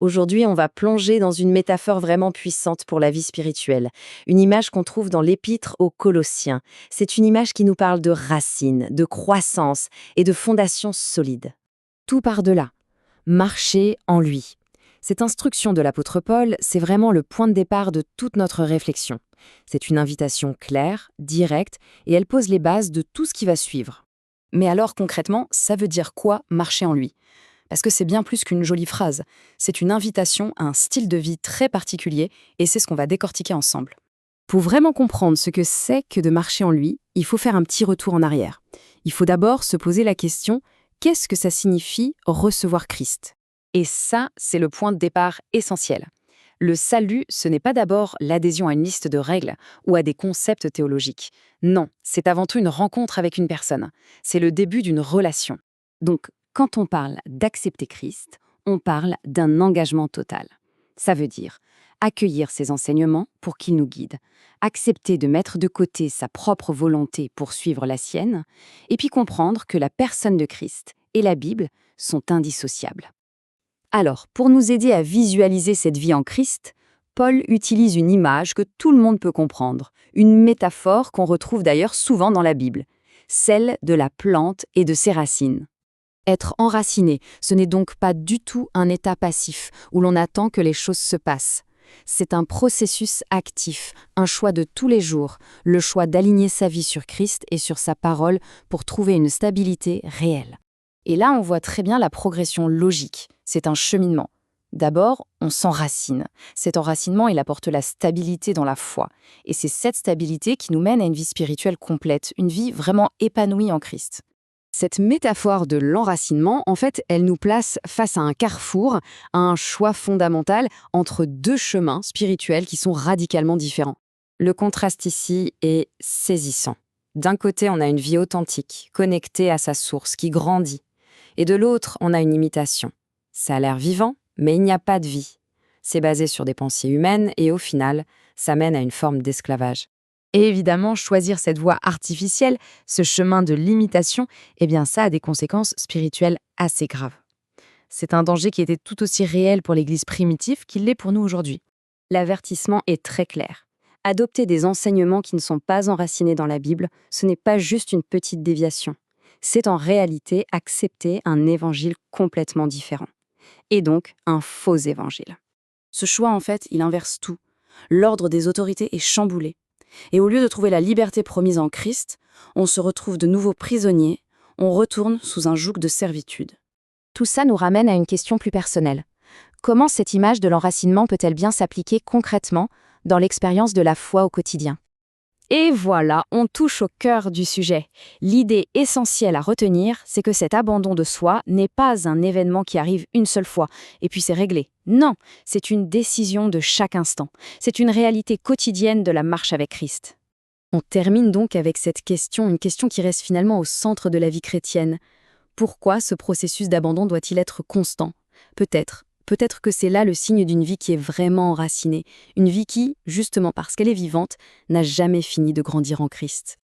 Aujourd'hui, on va plonger dans une métaphore vraiment puissante pour la vie spirituelle, une image qu'on trouve dans l'Épître aux Colossiens. C'est une image qui nous parle de racines, de croissance et de fondations solides. Tout part de là, marcher en lui. Cette instruction de l'apôtre Paul, c'est vraiment le point de départ de toute notre réflexion. C'est une invitation claire, directe, et elle pose les bases de tout ce qui va suivre. Mais alors concrètement, ça veut dire quoi marcher en lui? Parce que c'est bien plus qu'une jolie phrase. C'est une invitation à un style de vie très particulier et c'est ce qu'on va décortiquer ensemble. Pour vraiment comprendre ce que c'est que de marcher en lui, il faut faire un petit retour en arrière. Il faut d'abord se poser la question, qu'est-ce que ça signifie recevoir Christ? Et ça, c'est le point de départ essentiel. Le salut, ce n'est pas d'abord l'adhésion à une liste de règles ou à des concepts théologiques. Non, c'est avant tout une rencontre avec une personne. C'est le début d'une relation. Donc, quand on parle d'accepter Christ, on parle d'un engagement total. Ça veut dire accueillir ses enseignements pour qu'il nous guide, accepter de mettre de côté sa propre volonté pour suivre la sienne, et puis comprendre que la personne de Christ et la Bible sont indissociables. Alors, pour nous aider à visualiser cette vie en Christ, Paul utilise une image que tout le monde peut comprendre, une métaphore qu'on retrouve d'ailleurs souvent dans la Bible, celle de la plante et de ses racines. Être enraciné, ce n'est donc pas du tout un état passif où l'on attend que les choses se passent. C'est un processus actif, un choix de tous les jours, le choix d'aligner sa vie sur Christ et sur sa parole pour trouver une stabilité réelle. Et là, on voit très bien la progression logique. C'est un cheminement. D'abord, on s'enracine. Cet enracinement, il apporte la stabilité dans la foi. Et c'est cette stabilité qui nous mène à une vie spirituelle complète, une vie vraiment épanouie en Christ. Cette métaphore de l'enracinement, en fait, elle nous place face à un carrefour, à un choix fondamental entre deux chemins spirituels qui sont radicalement différents. Le contraste ici est saisissant. D'un côté, on a une vie authentique, connectée à sa source, qui grandit. Et de l'autre, on a une imitation. Ça a l'air vivant, mais il n'y a pas de vie. C'est basé sur des pensées humaines et au final, ça mène à une forme d'esclavage. Et évidemment, choisir cette voie artificielle, ce chemin de l'imitation, eh bien ça a des conséquences spirituelles assez graves. C'est un danger qui était tout aussi réel pour l'Église primitive qu'il l'est pour nous aujourd'hui. L'avertissement est très clair. Adopter des enseignements qui ne sont pas enracinés dans la Bible, ce n'est pas juste une petite déviation. C'est en réalité accepter un évangile complètement différent. Et donc, un faux évangile. Ce choix, en fait, il inverse tout. L'ordre des autorités est chamboulé. Et au lieu de trouver la liberté promise en Christ, on se retrouve de nouveau prisonnier, on retourne sous un joug de servitude. Tout ça nous ramène à une question plus personnelle. Comment cette image de l'enracinement peut-elle bien s'appliquer concrètement dans l'expérience de la foi au quotidien? Et voilà, on touche au cœur du sujet. L'idée essentielle à retenir, c'est que cet abandon de soi n'est pas un événement qui arrive une seule fois, et puis c'est réglé. Non, c'est une décision de chaque instant. C'est une réalité quotidienne de la marche avec Christ. On termine donc avec cette question, une question qui reste finalement au centre de la vie chrétienne. Pourquoi ce processus d'abandon doit-il être constant? Peut-être que c'est là le signe d'une vie qui est vraiment enracinée, une vie qui, justement parce qu'elle est vivante, n'a jamais fini de grandir en Christ.